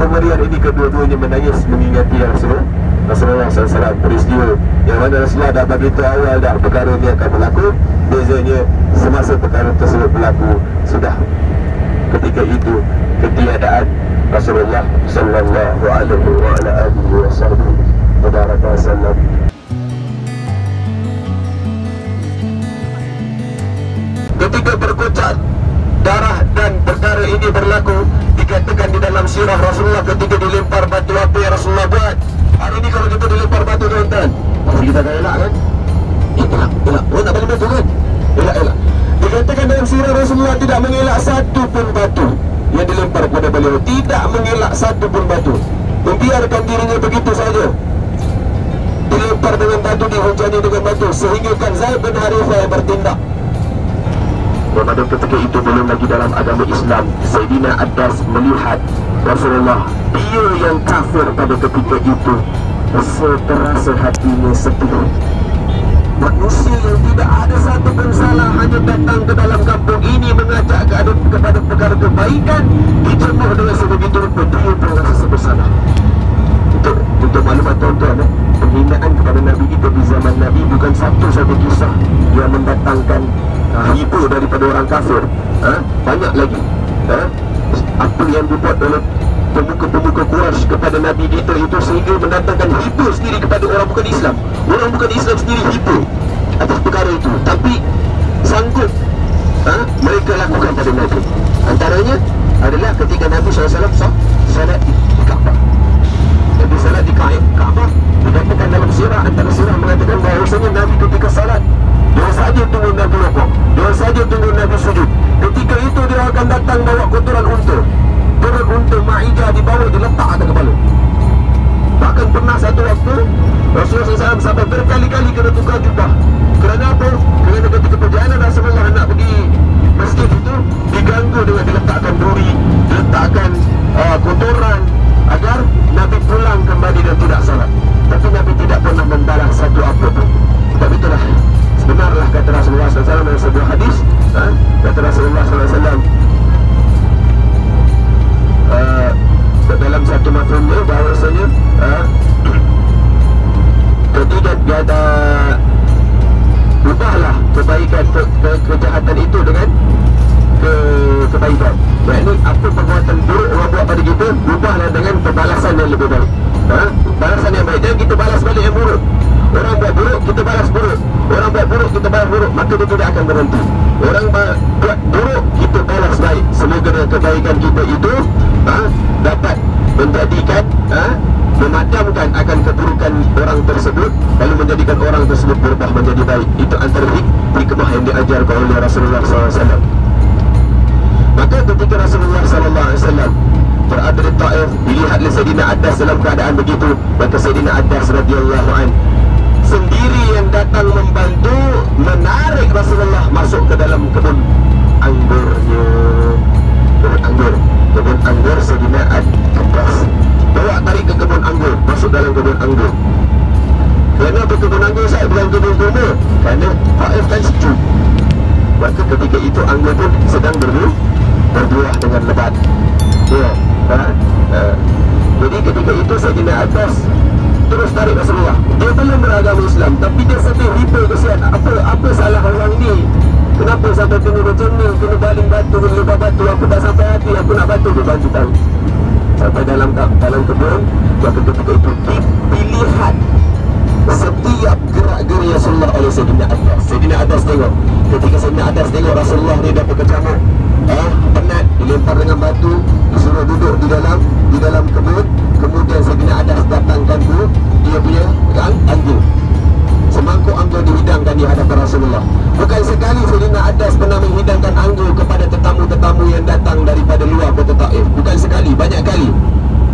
pemberian ini kedua-duanya menangis mengingati Rasulullah SAW. Peristiwa yang mana Rasulullah dah bagi tahu awal dah perkara ini akan berlaku. Bezanya semasa perkara tersebut berlaku sudah ketika itu ketiadaan Rasulullah sallallahu alaihi wasallam. Ketika berkocak darah dan perkara ini berlaku, dikatakan di dalam sirah Rasulullah ketika dilempar batu, apa yang Rasulullah buat? Hari ini kalau kita dilempar batu, tuan-tuan, pasti kita akan elak kan? Elak. Oh, tak boleh batu kan? Elak. Dikatakan dalam sirah Rasulullah tidak mengelak satu pun batu yang dilempar kepada beliau. Tidak mengelak satu pun batu. Membiarkan dirinya begitu saja. Dilempar dengan batu, dihujani dengan batu, sehingga kan Zaid bin Harithah yang bertindak. Pada ketika itu belum lagi dalam agama Islam. Sayyidina Abbas melihat Rasulullah, dia yang kafir pada ketika itu, terasa hatinya sedih. Manusia yang tidak ada satu pun salah hanya datang ke dalam kampung ini mengajak kepada perkara kebaikan, dijemuh dengan sebegitu rupa, dia pun rasa bersalah. Untuk maklumat tuan-tuan, penghinaan kepada Nabi kita di zaman Nabi bukan satu kisah yang mendatangkan hibur daripada orang kafir. Banyak lagi apa yang dibuat oleh pemuka-pemuka Quraisy kepada Nabi kita itu sehingga mendatangkan hibur sendiri kepada orang bukan Islam. Orang bukan Islam sendiri hibur atas perkara itu, tapi sanggup mereka lakukan pada Nabi. Antaranya adalah ketika Nabi SAW salat di Kaabah. Nabi salat di Kaabah, dikatakan dalam sirah, antara sirah mengatakan bahawasanya Nabi ketika salat, dia saja tunggu Nabi rukuk, dia saja tunggu Nabi sujud. Ketika itu dia akan datang bawa kotoran unta. Turun unta ma'ijah dibawa, diletak atas kepala. Bahkan pernah satu waktu Rasulullah SAW sampai berkali-kali kena tukar jubah. Kerana apa? Kerana ketika perjalanan Rasulullah nak pergi masjid itu diganggu dengan diletakkan duri, diletakkan kotoran agar Nabi pulang kembali dan tidak salat. Tapi Nabi tidak pernah membalas satu apa pun. Sebab itulah sebenarlah kata Rasulullah SAW dalam sebuah hadis, kata Rasulullah SAW dalam satu mafhumnya bahawasanya ketika dia ada ubahlah kebaikan kejahatan itu dengan kebaikan. Maksudnya apa perbuatan buruk orang buat pada kita, ubahlah dengan pembalasan yang lebih baik. Balasan yang baik, jangan kita balas balik yang buruk. Orang buat buruk, kita balas buruk. Orang buat buruk, kita balas buruk. Maka dia tidak akan berhenti. Orang buat buruk, kita balas baik. Semoga dengan kebaikan kita itu dapat menjadikan memadamkan akan keburukan orang tersebut, lalu menjadikan orang tersebut berubah menjadi baik. Itu antara hikmah yang diajarkan oleh Rasulullah SAW. Maka ketika Rasulullah SAW berada di Taif, dilihatlah Sayyidina Abbas dalam keadaan begitu. Maka Sayyidina Abbas radhiyallahu anhu sendiri yang datang membantu menarik Rasulullah masuk ke dalam kebun anggurnya. Kebun anggur Sayyidina Abbas bawa tarik ke kebun anggur, masuk dalam kebun anggur. Kenapa kebun anggur saya bukan kebun kurma? Kerana Taif kan sejuk. Maka ketika itu anggur pun sedang berbuah dengan lebat. Jadi ketika itu Sayyidina Abbas terus tarik Rasulullah. Dia belum beragama Islam, tapi dia sedih, hibur, kesian. Apa salah orang ni? Kenapa sampai kena macam ni? Kena baling batu, kena lebar batu. Aku tak sampai hati, aku nak batu. Dia bantu tahu sampai dalam kebun. Maka ketika itu dilihat setiap gerak-geri Rasulullah oleh Sayyidina Abbas. Sayyidina Abbas tengok. Ketika Sayyidina Abbas tengok Rasulullah ni dah berkecamuk, penat, dilempar dengan batu, disuruh duduk di dalam kebun. Kemudian Sayyidina Abbas datangkan dia punya anggur. Semangkuk anggur dihidangkan di hadapan Rasulullah. Bukan sekali Sayyidina Abbas pernah menghidangkan anggur kepada tetamu-tetamu yang datang daripada luar kota Taif. Bukan sekali, banyak kali.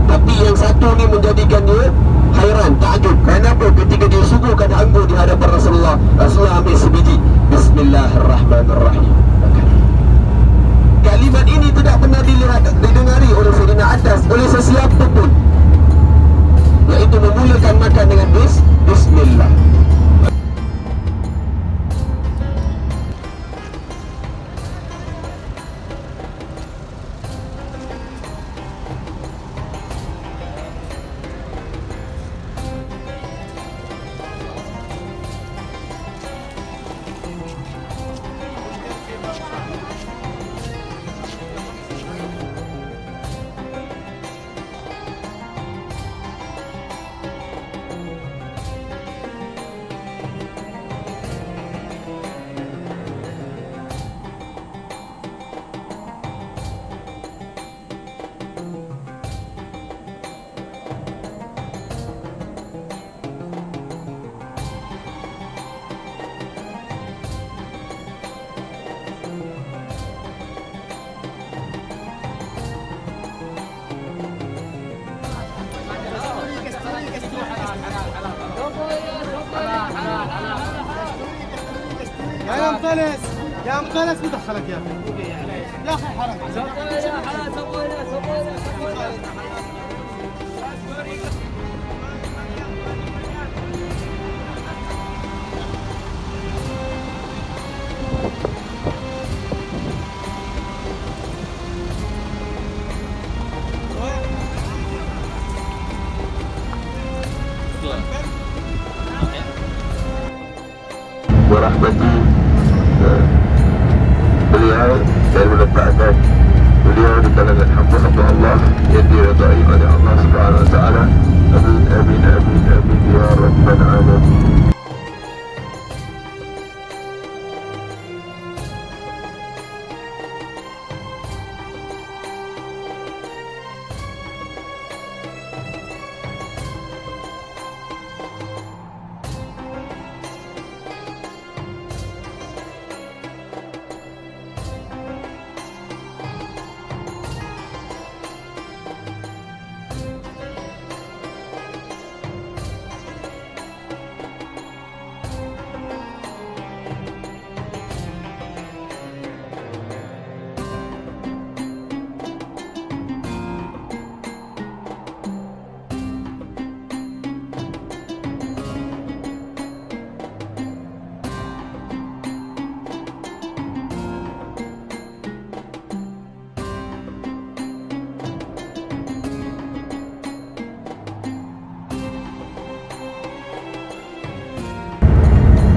Tapi yang satu ni menjadikan dia hairan, takjub. Kenapa? Ketika dia suguhkan anggur di hadapan Rasulullah, Rasulullah ambil sebiji. Bismillahirrahmanirrahim. Kalimat ini tidak pernah didengari oleh Sayyidina Abbas oleh sesiapa pun, iaitu memulakan makan dengan Bismillah. مونس يا مونس بدخلك يا اخي يا اخي حرام Warahmati beliau dan meletakkan beliau di kalangan hamba-hamba Allah yang diridai oleh Allah Subhanahu Wa Taala. Amin amin amin amin ya rabbal alamin.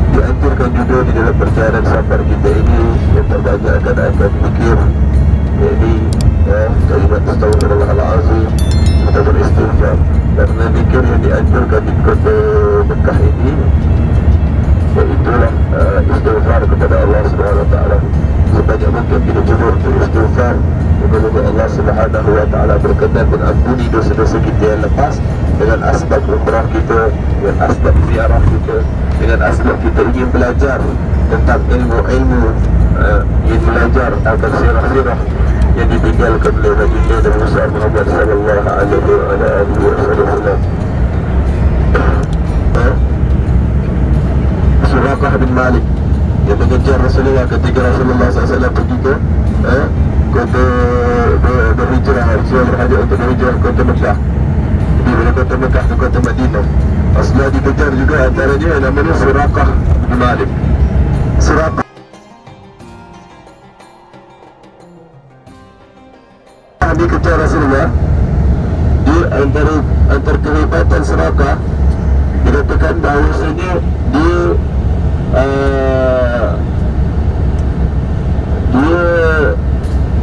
Dianjurkan juga di dalam perjalanan safar kita ini yang terbanyakkan akan fikir, yakni kalimat Astaghfirullahaladzim atau beristighfar. Karena fikir yang dianjurkan di kota Mekah ini iaitulah istighfar kepada Allah Subhanahu Wa Taala. Sebanyak mungkin kita cuba untuk istighfar, semoga Allah Subhanahu Wa Taala berkenan mengampuni dosa-dosa kita yang lepas dengan asbab umrah kita, dengan asbab ziarah kita, dengan asbab kita ingin belajar tentang ilmu-ilmu, ingin belajar akan sirah-sirah yang ditinggalkan oleh baginda dan Musa Muhammad sallallahu alaihi wasallam. Suraqah bin Malik yang mengejar Rasulullah ketika Rasulullah SAW pergi ke kota berhijrah, Rasulullah berhajat untuk berhijrah ke kota Mekah. Dari kota Mekah ke kota Madinah. Asla dikejar juga antaranya yang namanya Suraqah bin Malik. Suraqah dikejar Rasulullah. Dia antara kehebatan Suraqah dikatakan bahawasanya dia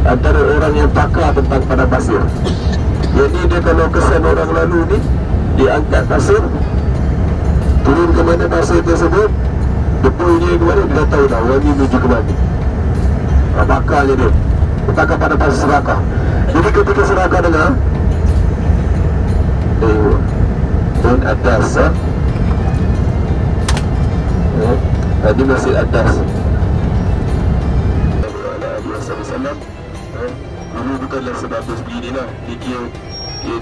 antara orang yang pakar tentang padang pasir. Jadi dia kalau kesan orang lalu ni, dia angkat pasir, turun ke mana pasir tersebut, depunya ke mana, dia tahu dah orang ni menuju ke mana. Pakarnya dia pakar pada pasir Suraqah. Jadi ketika Suraqah dengar turun atas tadi masih atas dulu bukanlah sebagus begini lah.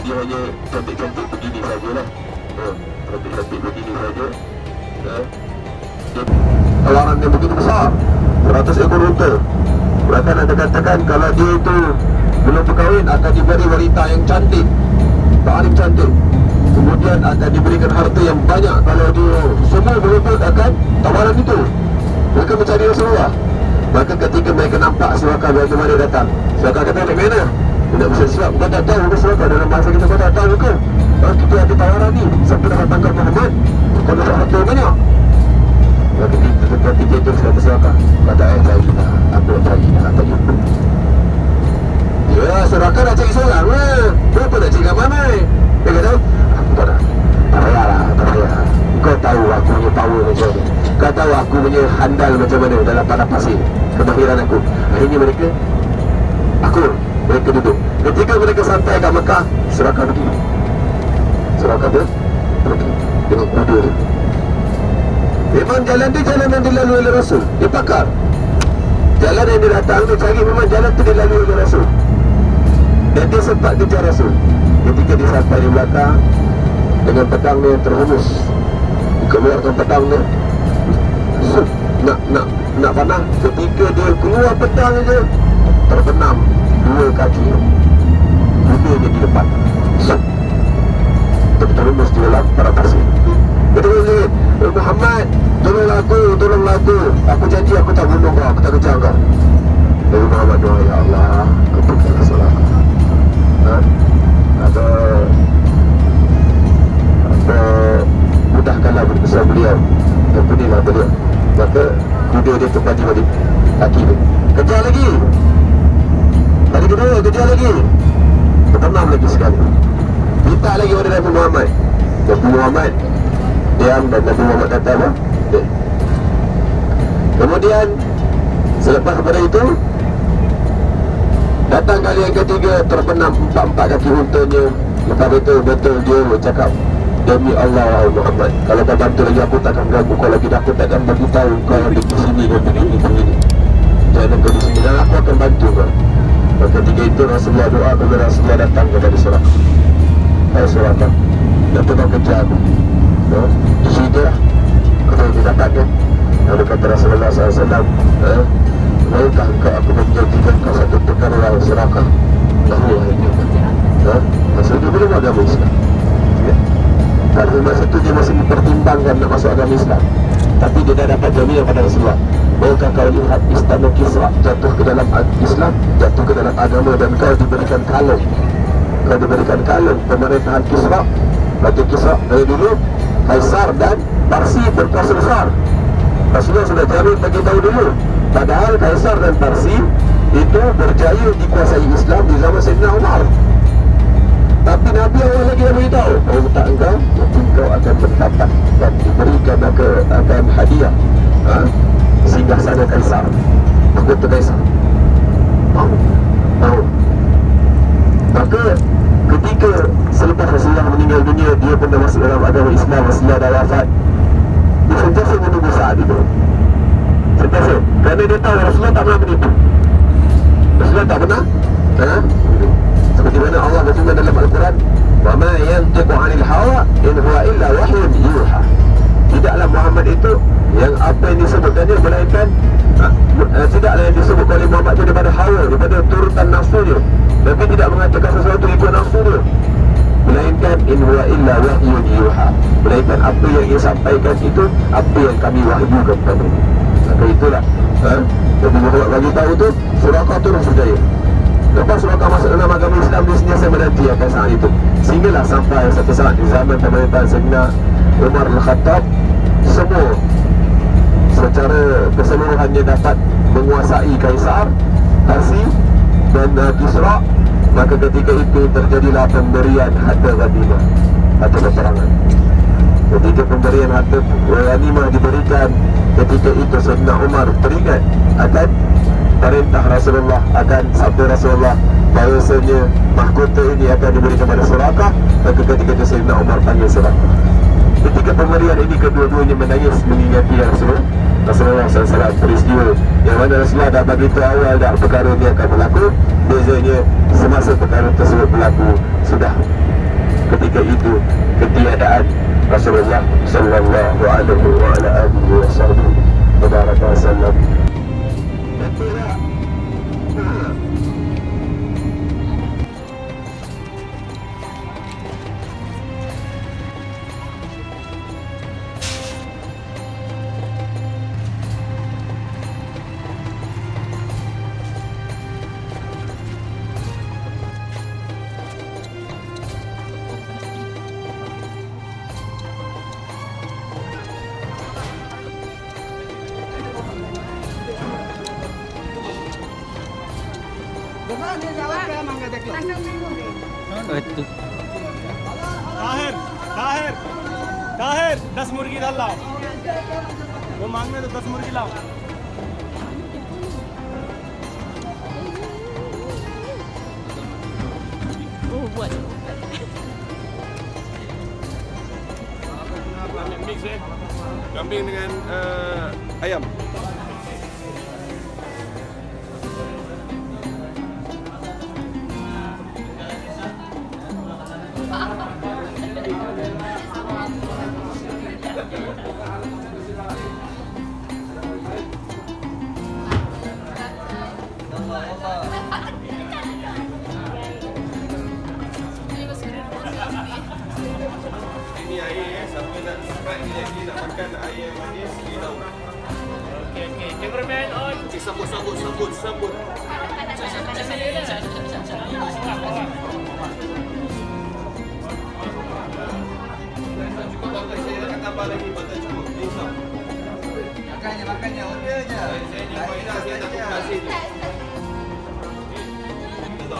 Dia hanya cantik-cantik begini sajalah, cantik-cantik begini saja. Tawaran yang begitu besar, 100 ekor unta. Bahkan ada katakan kalau dia itu belum berkahwin akan diberi wanita yang cantik, paling cantik. Kemudian akan diberikan harta yang banyak kalau dia semua berebut akan tawaran itu. Mereka mencari Rasulullah. Maka ketika mereka nampak Suraqah bagaimana datang, Suraqah kata, "Di mana? Tidak bisa siap. Kau tak tahu ke Suraqah? Dalam bahasa kita kau tak tahu ke? Kita ada tawaran ni. Siapa dah datangkan Muhammad? Kau dapat harta banyak." Maka kita seperti jatuh kata Suraqah. Kata, "Saya dah. Aku cari dah. Tak jumpa." Ya, Suraqah dah cari seorang lah. Berapa nak cari kat mana? Dia kata, "Aku tak nak. Tak payahlah, tak payah. Kau tahu aku punya power macam mana. Kau tahu aku punya handal macam mana dalam padang pasir. Kemahiran aku." Akhirnya mereka duduk. Ketika mereka sampai ke Mekah, Suraqah pergi. Suraqah pergi dengan kuda. Memang jalan dia jalan yang dilalui oleh Rasul. Dia pakar. Jalan yang dia datang, dia cari memang jalan tu dilalui oleh Rasul. Dan dia sempat kejar Rasul. Ketika dia sampai di belakang, dengan pedangnya yang terhunus, dikeluarkan pedangnya, nak panah. Ketika dia keluar pedang je, terbenam 2 kaki kuda di depan. Terjerumus di dalam para pasir. Betul, Muhammad, tolonglah aku. Aku janji aku tak bunuh kau, aku tak kejar kau. Lalu Muhammad doa, ya Allah, ampunkanlah salah aku. Mudahkanlah berbesar beliau, ampunilah beliau. Maka kuda dia kembali balik kaki dia. Kejar lagi. Kali kedua, kejar lagi. Bertenang lagi sekali. Minta lagi pada Nabi Muhammad. Nabi Muhammad diam dan Nabi Muhammad kata apa? Kemudian selepas daripada itu, datang kali yang ketiga, terbenam 4 kaki untanya. Lepas itu betul dia bercakap, demi Allah wahai Muhammad, kalau kau bantu lagi aku takkan ganggu kau lagi. Aku takkan beritahu kau ada di sini dan begini. Jangan kau di sini dan aku akan bantu kau. Maka ketika itu Rasulullah doa kepada Rasulullah datang kepada Suraka. Hai Suraka, nak kau kejar aku. Di situ lah kau didapatkan. Lalu kata Rasulullah SAW, maukah engkau aku menjanjikan kau satu perkara wahai Suraka? Bahawa ini masa itu belum agama Islam. Pada masa itu dia masih mempertimbangkan nak masuk agama Islam. Tapi dia dah dapat jaminan pada Rasulullah. Maukah kau lihat istana Kisra jatuh ke dalam Islam, jatuh ke dalam agama, dan kau diberikan kalung. Kau diberikan kalung pemerintahan Kisra. Bagi Kisra dari dulu Kaisar dan Parsi berkuasa besar. Rasulullah sudah jamin bagi tahu dulu. Padahal Kaisar dan Parsi itu berjaya dikuasai Islam di zaman Sayyidina Umar. Tapi Nabi awal lagi dah beritahu, oh tak engkau, nanti engkau akan mendapat dan diberikan akan hadiah singgah sana Kaisar, mahkota Kaisar. Tahu. Maka ketika selepas Rasulullah meninggal dunia, dia pun dah masuk dalam agama Islam. Rasulullah dah wafat. Dia sentiasa menunggu saat itu. Sentiasa, kerana dia tahu Rasulullah tak pernah menipu. Rasulullah tak pernah seperti mana Allah berfirman dalam Al-Quran, wa ma yantiqu 'anil hawa in huwa illa wahyun yuha. Tidaklah Muhammad itu yang apa yang disebutkannya melainkan tidaklah yang disebut oleh Muhammad itu daripada hawa, daripada turutan nafsu dia. Nabi tidak mengatakan sesuatu ikut nafsu dia, melainkan in huwa illa wahyun yuha, melainkan apa yang ia sampaikan itu apa yang kami wahyukan kepada-Nya. Maka itulah Nabi Muhammad bagi tahu tu Suraka turun berjaya. Lepas Suraka masuk dalam agama Islam, dia sentiasa menanti akan saat itu. Sehinggalah sampai satu saat di zaman pemerintahan Sayyidina Umar Al-Khattab, semua secara keseluruhannya dapat menguasai Kaisar, Parsi dan Kisra. Maka ketika itu terjadilah pemberian harta ghanimah, harta peperangan. Ketika pemberian harta ghanimah diberikan, ketika itu Sayyidina Umar teringat akan perintah Rasulullah, akan sabda Rasulullah bahawasanya mahkota ini akan diberikan kepada Suraka. Maka ketika itu Sayyidina Umar panggil Suraka. Ketika pemberian ini, kedua-duanya menangis mengingati Rasulullah SAW. Peristiwa yang mana Rasulullah dah bagi tahu awal dah perkara ini akan berlaku. Bezanya semasa perkara tersebut berlaku, sudah ketika itu ketiadaan Rasulullah sallallahu alaihi wa ala alihi wa sallam. Tahir 10 मुर्गी डाल लाओ, वो मांगने तो 10 मुर्गी लाओ। buat. Mix kambing dengan ayam. Jadi nak makan air manis di laut. Okey. Cameraman on. Sambut. Cukup bangkai, saya akan tambah lagi bantai cukup. InsyaAllah. Makannya order je. Saya ni Faidah, saya tak terima kasih tu. Kita tak